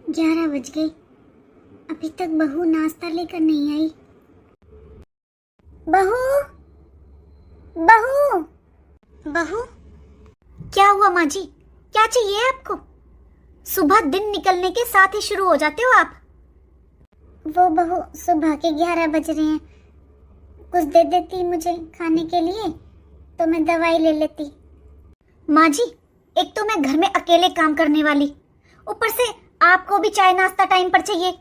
11 बज गए, अभी तक बहू नाश्ता लेकर नहीं आई। बहू, बहू, बहू। क्या हुआ माँ जी, क्या चाहिए आपको? सुबह दिन निकलने के साथ ही शुरू हो जाते हो आप। वो बहू, सुबह के 11 बज रहे हैं, कुछ दे देती मुझे खाने के लिए तो मैं दवाई ले लेती। माँ जी, एक तो मैं घर में अकेले काम करने वाली, ऊपर से आपको भी चाय नाश्ता टाइम पर चाहिए।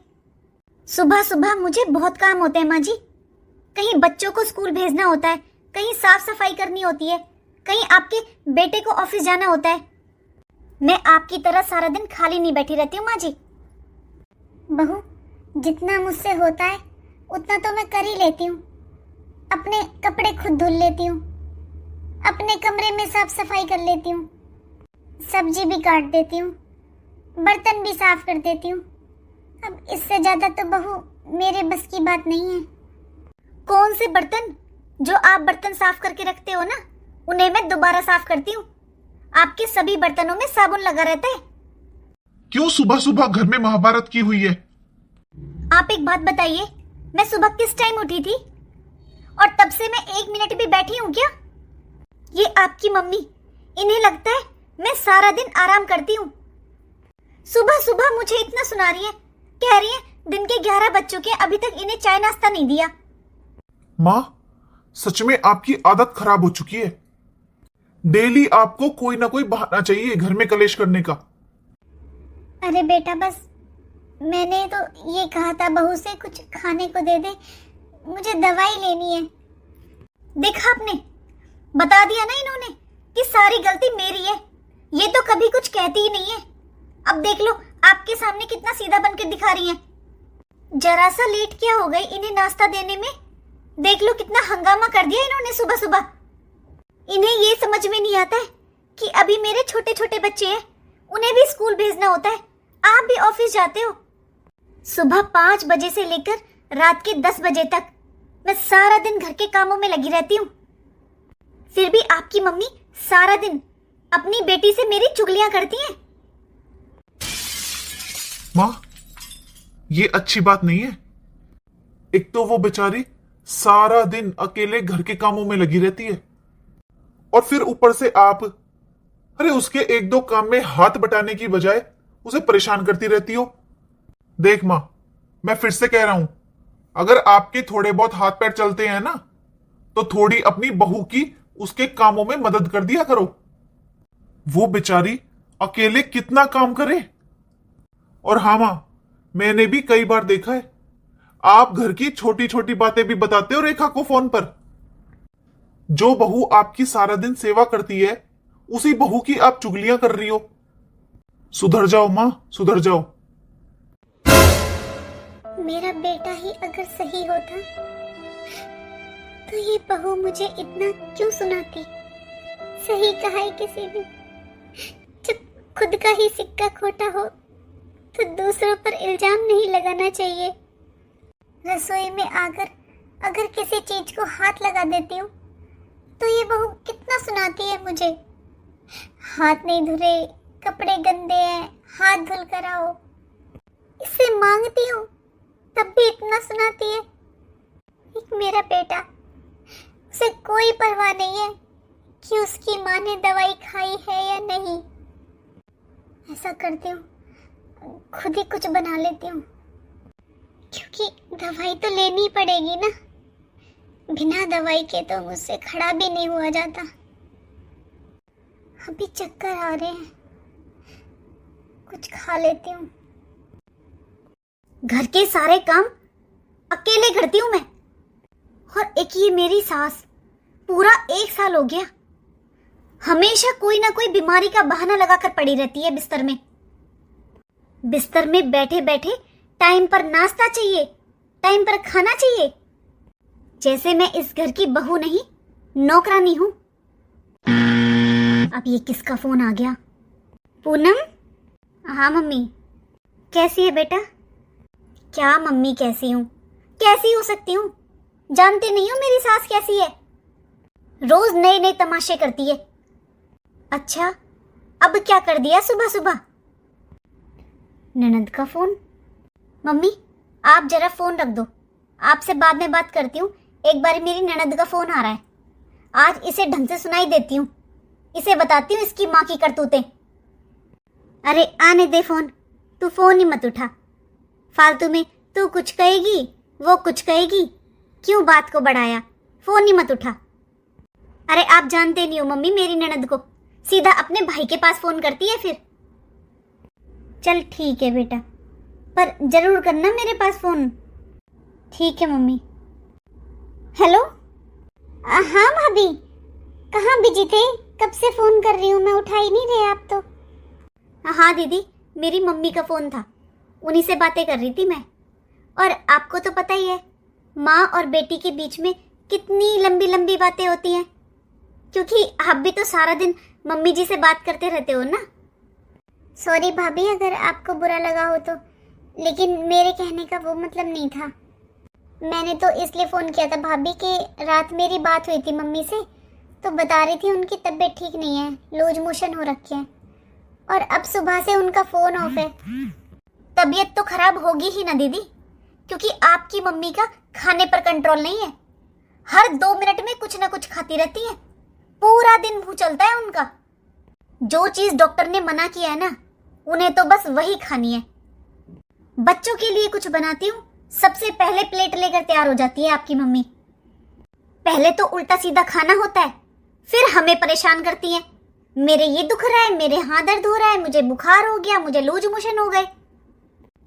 सुबह सुबह मुझे बहुत काम होते हैं माँ जी। कहीं बच्चों को स्कूल भेजना होता है, कहीं साफ सफाई करनी होती है, कहीं आपके बेटे को ऑफिस जाना होता है। मैं आपकी तरह सारा दिन खाली नहीं बैठी रहती हूँ माँ जी। बहू, जितना मुझसे होता है उतना तो मैं कर ही लेती हूँ। अपने कपड़े खुद धुल लेती हूँ, अपने कमरे में साफ सफाई कर लेती हूँ, सब्जी भी काट देती हूँ, बर्तन भी साफ कर देती हूँ। अब इससे ज्यादा तो बहू मेरे बस की बात नहीं है। कौन से बर्तन? जो आप बर्तन साफ करके रखते हो ना, उन्हें मैं दोबारा साफ करती हूँ। आपके सभी बर्तनों में साबुन लगा रहता है। क्यों सुबह सुबह घर में महाभारत की हुई है? आप एक बात बताइए, मैं सुबह किस टाइम उठी थी और तब से मैं 1 मिनट भी बैठी हूँ क्या? ये आपकी मम्मी, इन्हें लगता है मैं सारा दिन आराम करती हूँ। सुबह सुबह मुझे इतना सुना रही है, कह रही है दिन के 11 बज चुके हैं, अभी तक इन्हें चाय नाश्ता नहीं दिया। माँ, सच में आपकी आदत खराब हो चुकी है। डेली आपको कोई ना कोई बहाना चाहिए घर में कलेश करने का। अरे बेटा, बस मैंने तो ये कहा था बहू से कुछ खाने को दे दे, मुझे दवाई लेनी है। देखा आपने, बता दिया ना इन्होंने कि सारी गलती मेरी है। ये तो कभी कुछ कहती ही नहीं है। अब देख लो, आपके सामने कितना सीधा बनकर दिखा रही हैं। जरा सा लेट क्या हो गई इन्हें नाश्ता देने में, देख लो कितना हंगामा कर दिया इन्होंने सुबह सुबह। इन्हें ये समझ में नहीं आता है कि अभी मेरे छोटे छोटे बच्चे हैं, उन्हें भी स्कूल भेजना होता है। आप भी ऑफिस जाते हो। सुबह 5 बजे से लेकर रात के 10 बजे तक मैं सारा दिन घर के कामों में लगी रहती हूँ। फिर भी आपकी मम्मी सारा दिन अपनी बेटी से मेरी चुगलियां करती हैं। माँ, ये अच्छी बात नहीं है। एक तो वो बेचारी सारा दिन अकेले घर के कामों में लगी रहती है, और फिर ऊपर से आप, अरे उसके एक दो काम में हाथ बटाने की बजाय उसे परेशान करती रहती हो। देख माँ, मैं फिर से कह रहा हूं, अगर आपके थोड़े बहुत हाथ पैर चलते हैं ना, तो थोड़ी अपनी बहू की उसके कामों में मदद कर दिया करो। वो बेचारी अकेले कितना काम करे। और हाँ माँ, मैंने भी कई बार देखा है, आप घर की छोटी छोटी बातें भी बताते हो रेखा को फोन पर। जो बहू आपकी सारा दिन सेवा करती है, उसी बहू की आप चुगलियां कर रही हो। सुधर जाओ माँ, सुधर जाओ। मेरा बेटा ही अगर सही होता तो ये बहू मुझे इतना क्यों सुनाती? सही कहा है किसी ने, जब खुद का ही सिक्का खोटा हो तो दूसरों पर इल्जाम नहीं लगाना चाहिए। रसोई में आकर अगर किसी चीज को हाथ लगा देती हूँ तो ये बहू कितना सुनाती है मुझे। हाथ नहीं धुले, कपड़े गंदे हैं, हाथ धुल कर आओ। इससे मांगती हूँ तब भी इतना सुनाती है। एक मेरा बेटा, उसे कोई परवाह नहीं है कि उसकी माँ ने दवाई खाई है या नहीं। ऐसा करती हूँ, खुद ही कुछ बना लेती हूँ, क्योंकि दवाई तो लेनी पड़ेगी ना। बिना दवाई के तो मुझसे खड़ा भी नहीं हुआ जाता। अभी चक्कर आ रहे हैं, कुछ खा लेती हूँ। घर के सारे काम अकेले करती हूँ मैं, और एक ये मेरी सास, पूरा 1 साल हो गया हमेशा कोई ना कोई बीमारी का बहाना लगाकर पड़ी रहती है बिस्तर में। बिस्तर में बैठे बैठे टाइम पर नाश्ता चाहिए, टाइम पर खाना चाहिए, जैसे मैं इस घर की बहू नहीं, नौकरानी हूं। अब ये किसका फोन आ गया? पूनम? हाँ मम्मी। कैसी है बेटा? क्या मम्मी, कैसी हूँ? कैसी हो सकती हूँ? जानती नहीं हो मेरी सास कैसी है? रोज नए नए तमाशे करती है। अच्छा, अब क्या कर दिया सुबह सुबह? ननद का फोन। मम्मी आप जरा फोन रख दो, आपसे बाद में बात करती हूँ। एक बार मेरी ननद का फोन आ रहा है, आज इसे ढंग से सुनाई देती हूँ, इसे बताती हूँ इसकी माँ की करतूतें। अरे आने दे फोन, तू फोन ही मत उठा, फालतू में तू कुछ कहेगी वो कुछ कहेगी, क्यों बात को बढ़ाया, फोन ही मत उठा। अरे आप जानते नहीं हो मम्मी मेरी ननद को, सीधा अपने भाई के पास फोन करती है फिर। चल ठीक है बेटा, पर जरूर करना मेरे पास फोन। ठीक है मम्मी। हेलो हाँ भाभी, कहाँ बिजी थे, कब से फोन कर रही हूँ मैं, उठा ही नहीं रहे आप तो। हाँ दीदी, मेरी मम्मी का फोन था, उन्हीं से बातें कर रही थी मैं। और आपको तो पता ही है माँ और बेटी के बीच में कितनी लंबी लंबी बातें होती हैं, क्योंकि आप भी तो सारा दिन मम्मी जी से बात करते रहते हो ना। सॉरी भाभी अगर आपको बुरा लगा हो तो, लेकिन मेरे कहने का वो मतलब नहीं था। मैंने तो इसलिए फ़ोन किया था भाभी कि रात मेरी बात हुई थी मम्मी से, तो बता रही थी उनकी तबीयत ठीक नहीं है, लूज मोशन हो रखे हैं, और अब सुबह से उनका फ़ोन ऑफ है। तबीयत तो खराब होगी ही ना दीदी, क्योंकि आपकी मम्मी का खाने पर कंट्रोल नहीं है, हर 2 मिनट में कुछ ना कुछ खाती रहती है, पूरा दिन मुंह चलता है उनका। जो चीज़ डॉक्टर ने मना किया है ना, उन्हें तो बस वही खानी है। बच्चों के लिए कुछ बनाती हूँ, सबसे पहले प्लेट लेकर तैयार हो जाती है आपकी मम्मी। पहले तो उल्टा सीधा खाना होता है, फिर हमें परेशान करती है, मेरे ये दुख रहा है, मेरे हाथ दर्द हो रहा है, मुझे बुखार हो गया, मुझे लूज मोशन हो गए।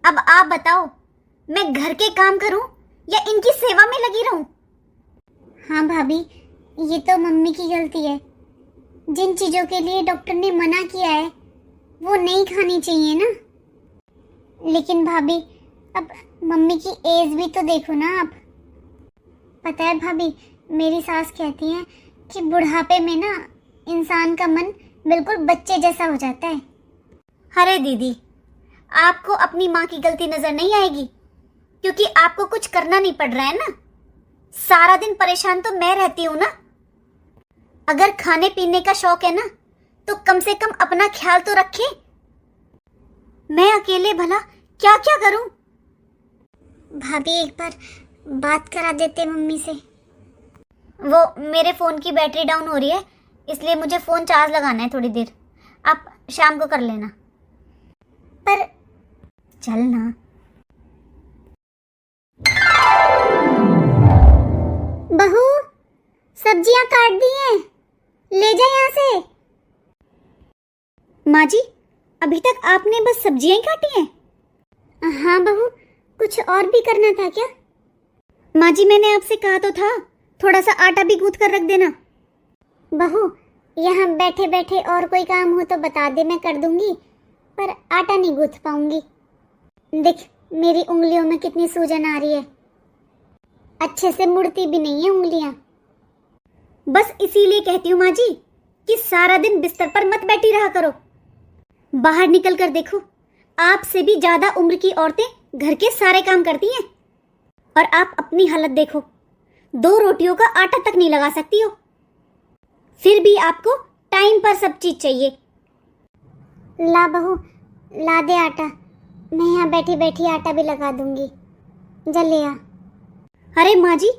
अब आप बताओ मैं घर के काम करूं या इनकी सेवा में लगी रहूं? हाँ भाभी, ये तो मम्मी की गलती है, जिन चीजों के लिए डॉक्टर ने मना किया है वो नहीं खानी चाहिए ना। लेकिन भाभी अब मम्मी की एज भी तो देखो ना आप। पता है भाभी, मेरी सास कहती हैं कि बुढ़ापे में ना इंसान का मन बिल्कुल बच्चे जैसा हो जाता है। अरे दीदी, आपको अपनी माँ की गलती नजर नहीं आएगी, क्योंकि आपको कुछ करना नहीं पड़ रहा है ना, सारा दिन परेशान तो मैं रहती हूँ ना। अगर खाने पीने का शौक है ना, तो कम से कम अपना ख्याल तो रखें। मैं अकेले भला क्या क्या करूं? भाभी एक बार बात करा देते मम्मी से। वो मेरे फोन की बैटरी डाउन हो रही है, इसलिए मुझे फोन चार्ज लगाना है थोड़ी देर, आप शाम को कर लेना। पर चल ना। बहू सब्जियां काट दी हैं, ले जा यहाँ से। माँ जी अभी तक आपने बस सब्जियां ही काटी हैं? हाँ बहू, कुछ और भी करना था क्या? माँ जी मैंने आपसे कहा तो था थोड़ा सा आटा भी गूंथ कर रख देना। बहू यहाँ बैठे बैठे और कोई काम हो तो बता दे, मैं कर दूंगी, पर आटा नहीं गूंथ पाऊंगी। देख मेरी उंगलियों में कितनी सूजन आ रही है, अच्छे से मुड़ती भी नहीं है उंगलियां। बस इसीलिए कहती हूँ माँ जी कि सारा दिन बिस्तर पर मत बैठी रहा करो, बाहर निकल कर देखो, आपसे भी ज्यादा उम्र की औरतें घर के सारे काम करती हैं, और आप अपनी हालत देखो, 2 रोटियों का आटा तक नहीं लगा सकती हो, फिर भी आपको टाइम पर सब चीज चाहिए। ला बहू ला दे आटा, मैं यहाँ बैठी बैठी आटा भी लगा दूंगी, जा ले आ। अरे माँ जी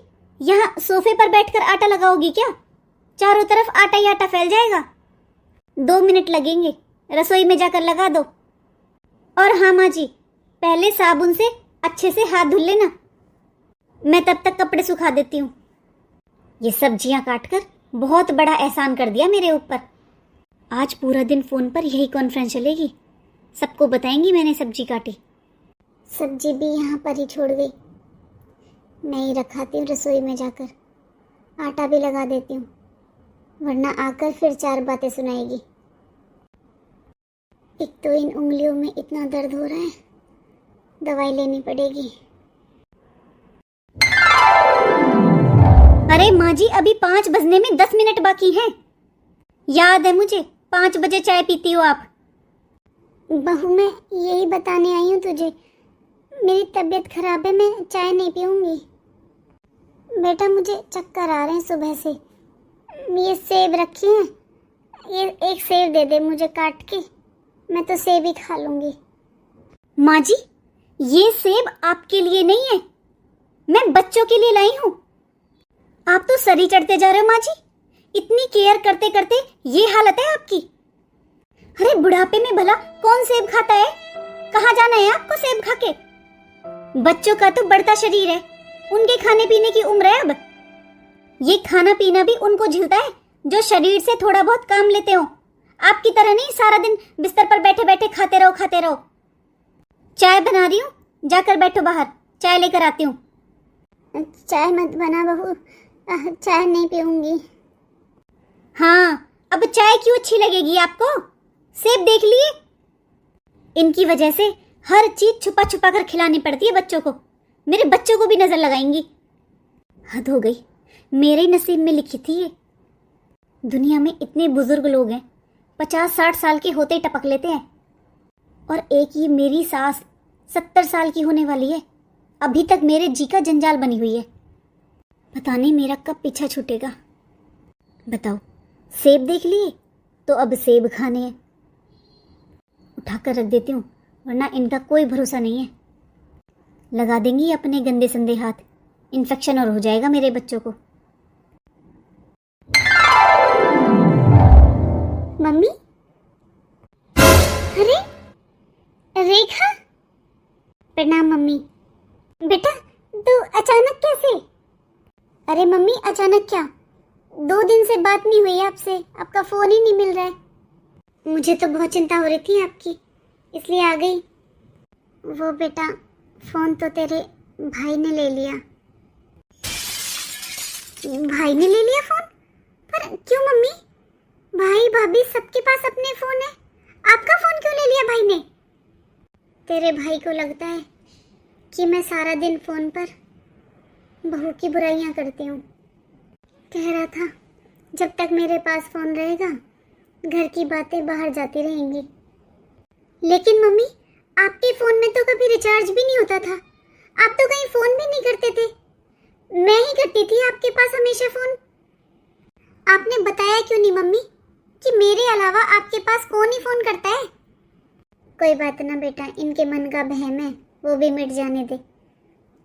यहाँ सोफे पर बैठकर आटा लगाओगी क्या? चारों तरफ आटा ही आटा फैल जाएगा। 2 मिनट लगेंगे, रसोई में जाकर लगा दो। और हाँ माँ जी, पहले साबुन से अच्छे से हाथ धुल लेना, मैं तब तक कपड़े सुखा देती हूँ। ये सब्जियां काटकर बहुत बड़ा एहसान कर दिया मेरे ऊपर। आज पूरा दिन फोन पर यही कॉन्फ्रेंस चलेगी, सबको बताएंगी मैंने सब्जी काटी। सब्जी भी यहाँ पर ही छोड़ गई, मैं ही रखाती हूँ रसोई में जाकर, आटा भी लगा देती हूँ, वरना आकर फिर 4 बातें सुनाएगी। एक तो इन उंगलियों में इतना दर्द हो रहा है, दवाई लेनी पड़ेगी। अरे माँ जी अभी 5 बजने में 10 मिनट बाकी हैं, याद है मुझे 5 बजे चाय पीती हो आप। बहू मैं यही बताने आई हूँ तुझे, मेरी तबीयत खराब है, मैं चाय नहीं पीऊंगी। बेटा मुझे चक्कर आ रहे हैं सुबह से। ये सेब रखी हैं, ये एक सेब दे दे मुझे काट के, मैं तो सेब ही खा लूंगी। माँ जी, ये सेब आपके लिए नहीं है, मैं बच्चों के लिए लाई हूँ। आप तो सर ही चढ़ते जा रहे हो माँ जी। इतनी केयर करते करते ये हालत है आपकी। अरे बुढ़ापे में भला कौन सेब खाता है? कहाँ जाना है आपको सेब खा के? बच्चों का तो बढ़ता शरीर है, उनके खाने पीने की उम्र है अब। ये खाना पीना भी उनको झिलता है जो शरीर से थोड़ा बहुत काम लेते हो। आपकी तरह नहीं सारा दिन बिस्तर पर बैठे बैठे खाते रहो। चाय बना रही हूँ, जाकर बैठो बाहर, चाय लेकर आती हूँ। चाय मत बना बहू, चाय नहीं पीऊंगी। हाँ, अब चाय क्यों अच्छी लगेगी आपको? सेब देख लिए? इनकी वजह से हर चीज छुपा छुपा कर खिलानी पड़ती है बच्चों को। मेरे बच्चों को भी नजर लगाएंगी। हद हो गई, मेरे नसीब में लिखी थी ये। दुनिया में इतने बुजुर्ग लोग हैं, 50-60 साल के होते ही टपक लेते हैं, और एक ये मेरी सास 70 साल की होने वाली है, अभी तक मेरे जी का जंजाल बनी हुई है। पता नहीं मेरा कब पीछा छूटेगा। बताओ, सेब देख लिए तो अब सेब खाने हैं। उठाकर रख देती हूँ, वरना इनका कोई भरोसा नहीं है। लगा देंगी अपने गंदे संदे हाथ, इन्फेक्शन और हो जाएगा मेरे बच्चों को। मम्मी, अरे रेखा, प्रणाम मम्मी। बेटा तू अचानक कैसे? अरे मम्मी अचानक क्या, 2 दिन से बात नहीं हुई आपसे, आपका फोन ही नहीं मिल रहा है। मुझे तो बहुत चिंता हो रही थी आपकी, इसलिए आ गई। वो बेटा, फोन तो तेरे भाई ने ले लिया। भाई ने ले लिया फोन? पर क्यों मम्मी? भाई भाभी सबके पास अपने फोन है, आपका फोन क्यों ले लिया भाई ने? तेरे भाई को लगता है कि मैं सारा दिन फोन पर बहू की बुराइयां करती हूँ। कह रहा था जब तक मेरे पास फोन रहेगा घर की बातें बाहर जाती रहेंगी। लेकिन मम्मी, आपके फोन में तो कभी रिचार्ज भी नहीं होता था, आप तो कहीं फोन भी नहीं करते थे, मैं ही करती थी आपके पास हमेशा फोन। आपने बताया क्यों नहीं मम्मी कि मेरे अलावा आपके पास कौन ही फोन करता है? कोई बात ना बेटा, इनके मन का बहम है, वो भी मिट जाने दे।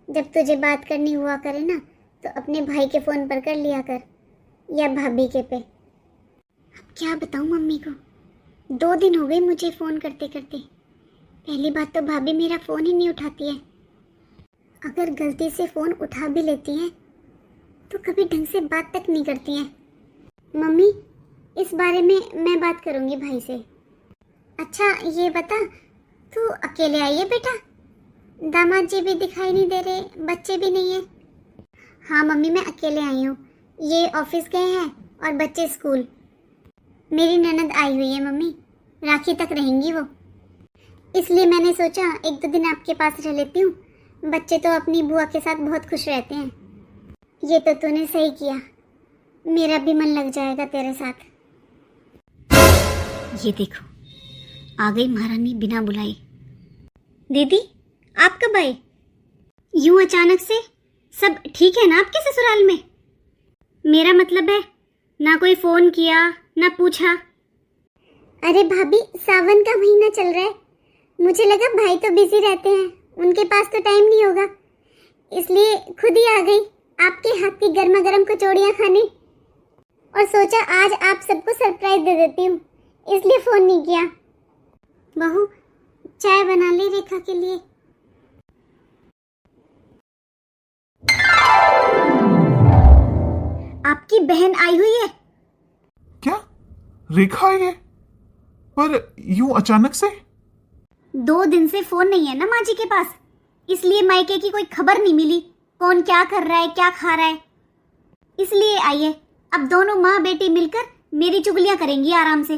जब तुझे बात करनी हुआ करे ना तो अपने भाई के फोन पर कर लिया कर, या भाभी के पे। अब क्या बताऊं मम्मी को, 2 दिन हो गए मुझे फोन करते करते। पहली बात तो भाभी मेरा फोन ही नहीं उठाती है, अगर गलती से फोन उठा भी लेती हैं तो कभी ढंग से बात तक नहीं करती हैं। मम्मी, इस बारे में मैं बात करूंगी भाई से। अच्छा ये बता, तू अकेले आई है बेटा? दामाद जी भी दिखाई नहीं दे रहे, बच्चे भी नहीं है। हाँ मम्मी, मैं अकेले आई हूँ, ये ऑफिस गए हैं और बच्चे स्कूल। मेरी ननद आई हुई है मम्मी, राखी तक रहेंगी वो, इसलिए मैंने सोचा 1-2 दिन आपके पास रह लेती हूँ। बच्चे तो अपनी बुआ के साथ बहुत खुश रहते हैं। ये तो तूने सही किया, मेरा भी मन लग जाएगा तेरे साथ। ये देखो, आ गई महारानी बिना बुलाए। दीदी, आप कब आए? यूं अचानक से? सब ठीक है ना आपके ससुराल में? मेरा मतलब है, ना कोई फोन किया ना पूछा। अरे भाभी, सावन का महीना चल रहा है, मुझे लगा भाई तो बिजी रहते हैं, उनके पास तो टाइम नहीं होगा, इसलिए खुद ही आ गई आपके हाथ की गर्मा गर्म कचौड़ियाँ खाने, और सोचा आज आप सबको सरप्राइज दे देती हूँ, इसलिए फोन नहीं किया। बहू, चाय बना ले रेखा के लिए। आपकी बहन आई हुई है? क्या रेखा आई है? पर यूं अचानक से? 2 दिन से फोन नहीं है ना माँ जी के पास, इसलिए मायके की कोई खबर नहीं मिली, कौन क्या कर रहा है क्या खा रहा है, इसलिए आई है। अब दोनों माँ बेटी मिलकर मेरी चुगलियां करेंगी आराम से,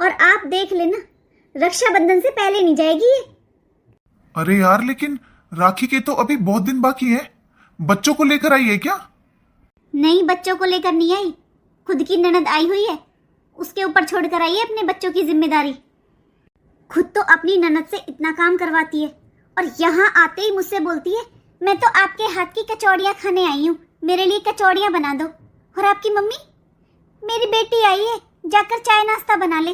और आप देख लेना रक्षाबंधन से पहले नहीं जाएगी ये। अरे यार, लेकिन राखी के तो अभी बहुत दिन बाकी है, बच्चों को लेकर आई है क्या? नहीं, बच्चों को लेकर नहीं आई, खुद की ननद आई हुई है, उसके ऊपर छोड़कर आई है अपने बच्चों की जिम्मेदारी। खुद तो अपनी ननद से इतना काम करवाती है, और यहाँ आते ही मुझसे बोलती है मैं तो आपके हाथ की कचौड़ियाँ खाने आई हूँ, मेरे लिए कचौड़ियाँ बना दो। और आपकी मम्मी, मेरी बेटी आई है, जाकर चाय नाश्ता बना ले।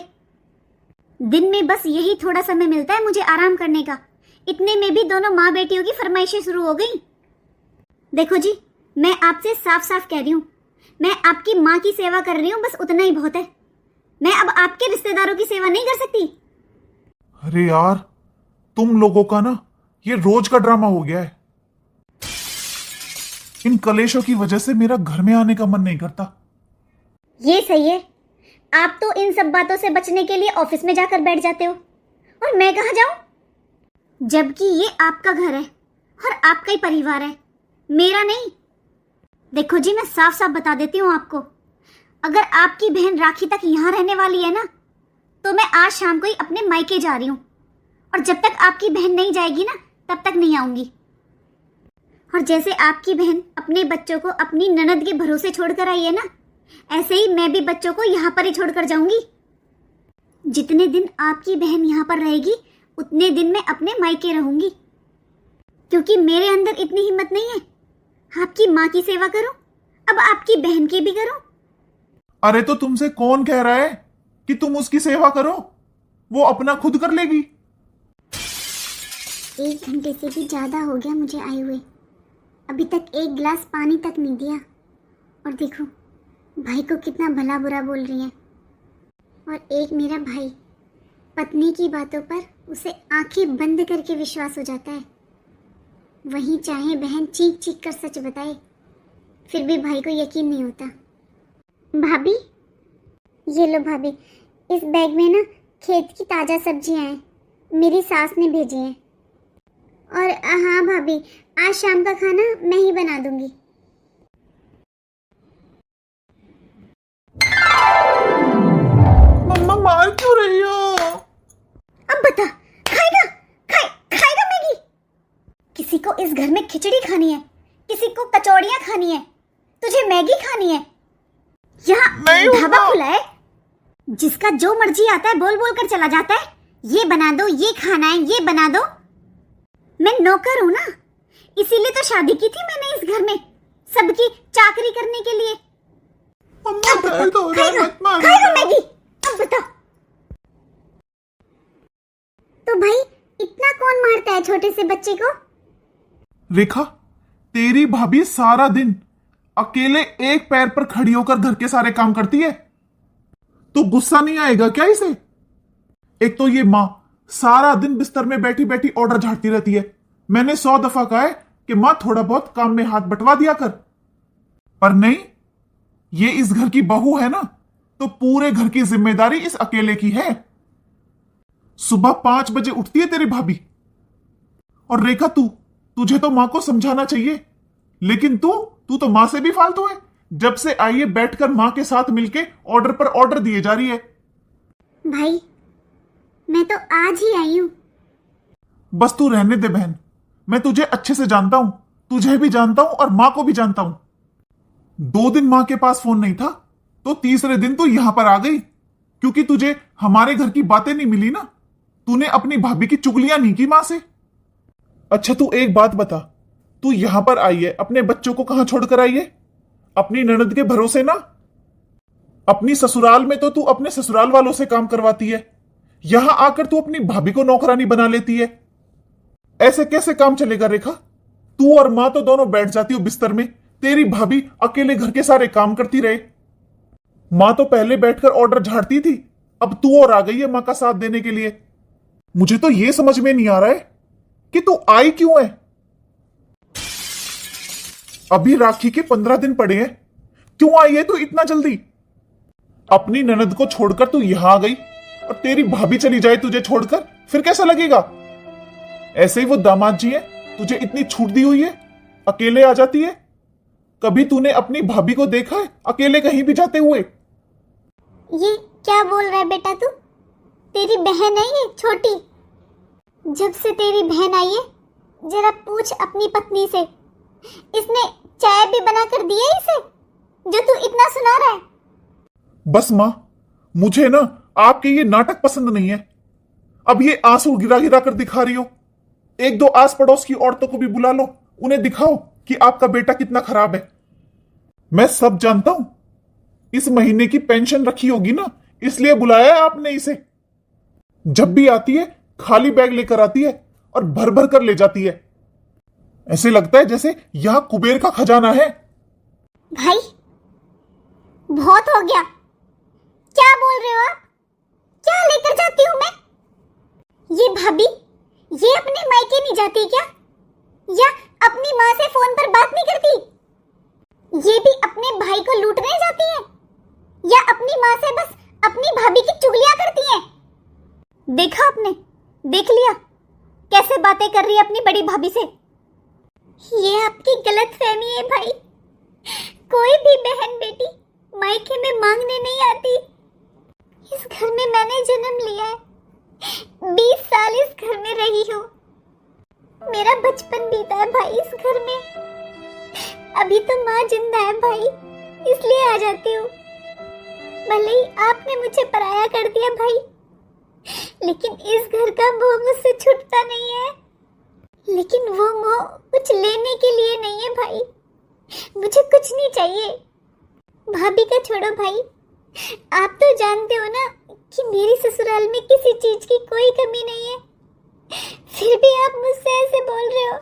दिन में बस यही थोड़ा समय मिलता है मुझे आराम करने का। इतने में भी दोनों माँ बेटियों की फरमाइशें शुरू हो गई। देखो जी, मैं आपसे साफ साफ कह रही हूँ, मैं आपकी माँ की सेवा कर रही हूँ, बस उतना ही बहुत है। मैं अब आपके रिश्तेदारों की सेवा नहीं कर सकती। अरे यार, तुम लोगों का ना ये रोज का ड्रामा हो गया है। इन कलेशों की वजह से मेरा घर में आने का मन नहीं करता। ये सही है, आप तो इन सब बातों से बचने के लिए ऑफिस में जाकर बैठ जाते हो, और मैं कहाँ जाऊं? जबकि ये आपका घर है और आपका ही परिवार है, मेरा नहीं। देखो जी, मैं साफ साफ बता देती हूँ आपको, अगर आपकी बहन राखी तक यहाँ रहने वाली है ना, तो मैं आज शाम को ही अपने मायके जा रही हूँ, और जब तक आपकी बहन नहीं जाएगी ना, तब तक नहीं आऊंगी। और जैसे आपकी बहन अपने बच्चों को अपनी ननद के भरोसे छोड़कर आई है ना, ऐसे ही मैं भी बच्चों को यहाँ पर ही छोड़कर जाऊंगी। जितने दिन आपकी बहन यहाँ पर रहेगी, उतने दिन मैं अपने मायके रहूंगी, क्योंकि मेरे अंदर इतनी हिम्मत नहीं है आपकी माँ की सेवा करूं, अब आपकी बहन की भी करूं। अरे तो तुमसे कौन कह रहा है कि तुम उसकी सेवा करो? वो अपना खुद कर लेगी। 1 घंटे से भी ज्यादा हो गया मुझे आए हुए, अभी तक एक गिलास पानी तक नहीं दिया। और देखो भाई को कितना भला बुरा बोल रही है। और एक मेरा भाई, पत्नी की बातों पर उसे आंखें बंद करके विश्वास हो जाता है। वहीं चाहे बहन चीख चीख कर सच बताए, फिर भी भाई को यकीन नहीं होता। भाभी, ये लो भाभी, इस बैग में ना खेत की ताज़ा सब्जियां हैं, मेरी सास ने भेजी हैं। और हाँ भाभी, आज शाम का खाना मैं ही बना दूंगी। मम्मा मार क्यों रही हो? अब बता, खाएगा मैगी? किसी को इस घर में खिचड़ी खानी है, किसी को कचौड़ियां खानी है, तुझे मैगी खानी है। यहाँ ढाबा खुला है, जिसका जो मर्जी आता है बोल बोल कर चला जाता है, ये बना दो, ये खाना है, ये बना दो। मैं नौकर हूं ना, इसीलिए तो शादी की थी मैंने इस घर में, सबकी चाकरी करने के लिए। खाएगा मैगी? अब बता। तो भाई इतना कौन मारता है छोटे से बच्चे को? रेखा, तेरी भाभी सारा दिन अकेले एक पैर पर खड़ी होकर घर के सारे काम करती है, तो गुस्सा नहीं आएगा क्या इसे? एक तो ये माँ सारा दिन बिस्तर में बैठी बैठी ऑर्डर झाड़ती रहती है। मैंने 100 दफा कहा है कि माँ थोड़ा बहुत काम में हाथ बंटवा दिया कर, पर नहीं, ये इस घर की बहू है ना, तो पूरे घर की जिम्मेदारी इस अकेले की है। सुबह 5 बजे उठती है तेरी भाभी। और रेखा, तुझे तो मां को समझाना चाहिए, लेकिन तू तो मां से भी फालतू है। जब से आई है बैठकर मां के साथ मिलके ऑर्डर पर ऑर्डर दिए जा रही है। भाई मैं तो आज ही आई हूं। बस तू रहने दे बहन, मैं तुझे अच्छे से जानता हूं, तुझे भी जानता हूं और मां को भी जानता हूं। 2 दिन मां के पास फोन नहीं था, तो तीसरे दिन तू यहां पर आ गई, क्योंकि तुझे हमारे घर की बातें नहीं मिली ना। तूने अपनी भाभी की चुगलियां नहीं की मां से। अच्छा तू एक बात बता, तू यहां पर आई है, अपने बच्चों को कहां छोड़कर आई है? अपनी ननद के भरोसे ना। अपनी ससुराल में तो तू अपने ससुराल वालों से काम करवाती है, यहां आकर तू अपनी भाभी को नौकरानी बना लेती है। ऐसे कैसे काम चलेगा रेखा? तू और मां तो दोनों बैठ जाती हो बिस्तर में, तेरी भाभी अकेले घर के सारे काम करती रहे। मां तो पहले बैठकर ऑर्डर झाड़ती थी, अब तू और आ गई है मां का साथ देने के लिए। मुझे तो यह समझ में नहीं आ रहा है कि तू आई क्यों है। अभी राखी के 15 दिन पड़े हैं, क्यों आई है तू इतना जल्दी? अपनी ननद को छोड़कर तू यहां आ गई, और तेरी भाभी चली जाए तुझे छोड़कर, फिर कैसा लगेगा? ऐसे ही वो दामाद जी है, तुझे इतनी छूट दी हुई है, अकेले आ जाती है। कभी तूने अपनी भाभी को देखा है अकेले कहीं भी जाते हुए? ये क्या बोल रहा है बेटा तू? तेरी बहन है ये छोटी। जब से तेरी बहन आई है, जरा पूछ अपनी पत्नी से, इसने चाय भी बनाकर दी है इसे, जो तू इतना सुना रहा है? बस मां, मुझे ना आपके ये नाटक पसंद नहीं है। अब ये आंसू गिरा गिरा कर दिखा रही हो। 1-2 आस पड़ोस की औरतों को भी बुला लो, उन्हें दिखाओ कि आपका बेटा कितना खराब है। मैं सब जानता हूं, इस महीने की पेंशन रखी होगी ना, इसलिए बुलाया है आपने इसे। जब भी आती है खाली बैग लेकर आती है और भर भर कर ले जाती है। ऐसे लगता है जैसे यहां कुबेर का खजाना है। भाई बहुत हो गया, क्या बोल रहे हो आप? क्या लेकर जाती हूँ मैं? ये भाभी ये अपने मायके नहीं जाती क्या? या अपनी माँ से फोन पर बात नहीं करती? ये भी अपने भाई को लूटने जाती है या अपनी माँ से बस अपनी भाभी की चुगलियां करती हैं? देखा आपने, देख लिया कैसे बातें कर रही है अपनी बड़ी भाभी से। ये आपकी गलतफहमी है भाई। कोई भी बहन बेटी मायके में मांगने नहीं आती। इस घर में मैंने जन्म लिया है, 20 साल इस घर में रही हूँ। मेरा बचपन बीता है भाई इस घर में। अभी तो माँ जिंदा है भाई, इसलिए आ जाती हूँ। भले ही आपने मुझे पराया कर दिया भाई, लेकिन इस घर का मोह मुझसे छूटता नहीं है। लेकिन वो मोह कुछ लेने के लिए नहीं है भाई। मुझे कुछ नहीं चाहिए। भाभी का छोड़ो भाई, आप तो जानते हो ना कि मेरी ससुराल में किसी चीज की कोई कमी नहीं है। फिर भी आप मुझसे ऐसे बोल रहे हो।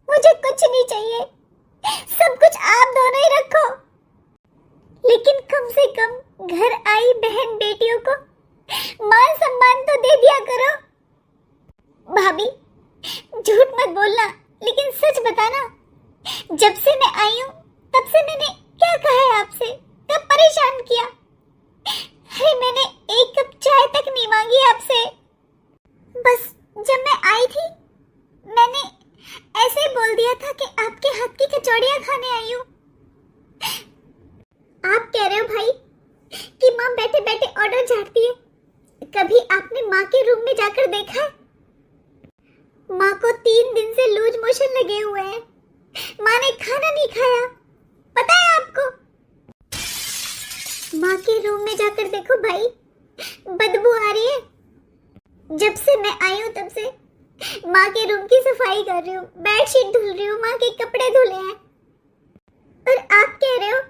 मुझे कुछ नहीं चाहिए, सब कुछ आप दोनों ही रखो। लेकिन कम से कम घर आई बहन बेटियों को मान सम्मान तो दे दिया करो। भाभी झूठ मत बोलना, लेकिन सच बताना, जब से मैं आई हूँ तब से मैंने क्या कहा है आपसे, कब परेशान किया? अरे मैंने एक कप चाय तक नहीं मांगी आपसे। बस जब मैं आई थी मैंने ऐसे ही बोल दिया था कि आपके हाथ की कचौड़ियां खाने आई हूँ। आप कह रहे हो भाई कि माँ बैठे बैठे ऑर्डर झाड़ती है। कभी आपने माँ के रूम में जाकर देखा है? माँ को 3 दिन से लूज मोशन लगे हुए हैं। माँ ने खाना नहीं खाया, पता है आपको? माँ के रूम में जाकर देखो भाई, बदबू आ रही है। जब से मैं आई हूँ तब से माँ के रूम की सफाई कर रही हूँ, बेडशीट धुल रही हूँ, माँ के कपड़े धुले हैं। और आप कह रहे हो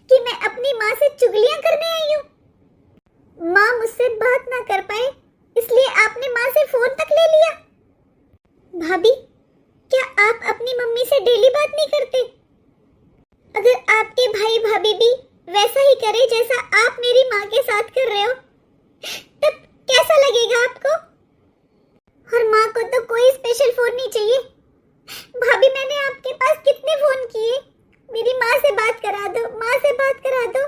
कि मैं अपनी माँ से चुगलियां करने आई हूँ। माँ मुझसे बात ना कर पाए इसलिए आपने माँ से फोन तक ले लिया। भाभी क्या आप अपनी मम्मी से डेली बात नहीं करते? अगर आपके भाई भाभी भी वैसा ही करे जैसा आप मेरी माँ के साथ कर रहे हो, तब कैसा लगेगा आपको? और माँ को तो कोई स्पेशल फोन नहीं चाहिए। भाभी मैंने आपके पास कितने फोन किए, मेरी माँ से बात करा दो, माँ से बात करा दो,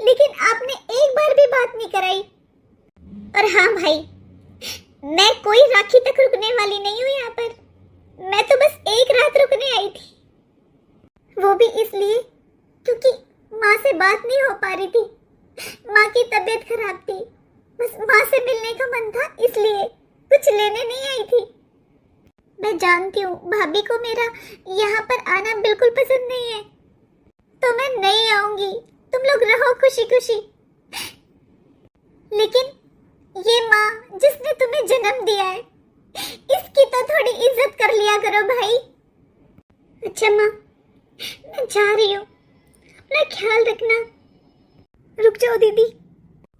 लेकिन आपने एक बार भी बात नहीं कराई। और हाँ भाई, मैं कोई राखी तक रुकने वाली नहीं हूँ यहाँ पर। मैं तो बस एक रात रुकने आई थी, वो भी इसलिए क्योंकि माँ से बात नहीं हो पा रही थी। माँ की तबीयत खराब थी, बस माँ से मिलने का मन था, इसलिए कुछ लेने नहीं आई थी। मैं जानती हूँ भाभी को मेरा यहाँ पर आना बिल्कुल पसंद नहीं है, तो मैं नहीं आऊंगी। तुम लोग रहो खुशी खुशी। लेकिन ये माँ जिसने तुम्हें जन्म दिया है, इसकी तो थोड़ी इज्जत कर लिया करो भाई। अच्छा माँ, मैं जा रही हूँ, अपना ख्याल रखना। रुक जाओ दीदी।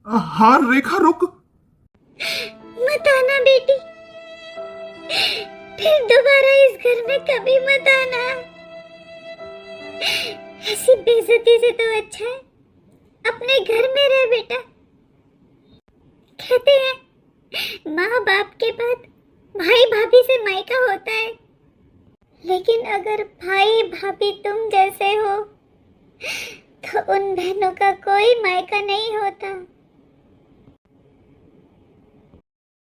हाँ रेखा रुक। मत आना बेटी, फिर दोबारा इस घर में कभी मत आना। ऐसी बेइज्जती से तो अच्छा है अपने घर में रह बेटा। कहते हैं माँ बाप के बाद भाई भाभी से मायका होता है, लेकिन अगर भाई भाभी तुम जैसे हो तो उन बहनों का कोई मायका नहीं होता।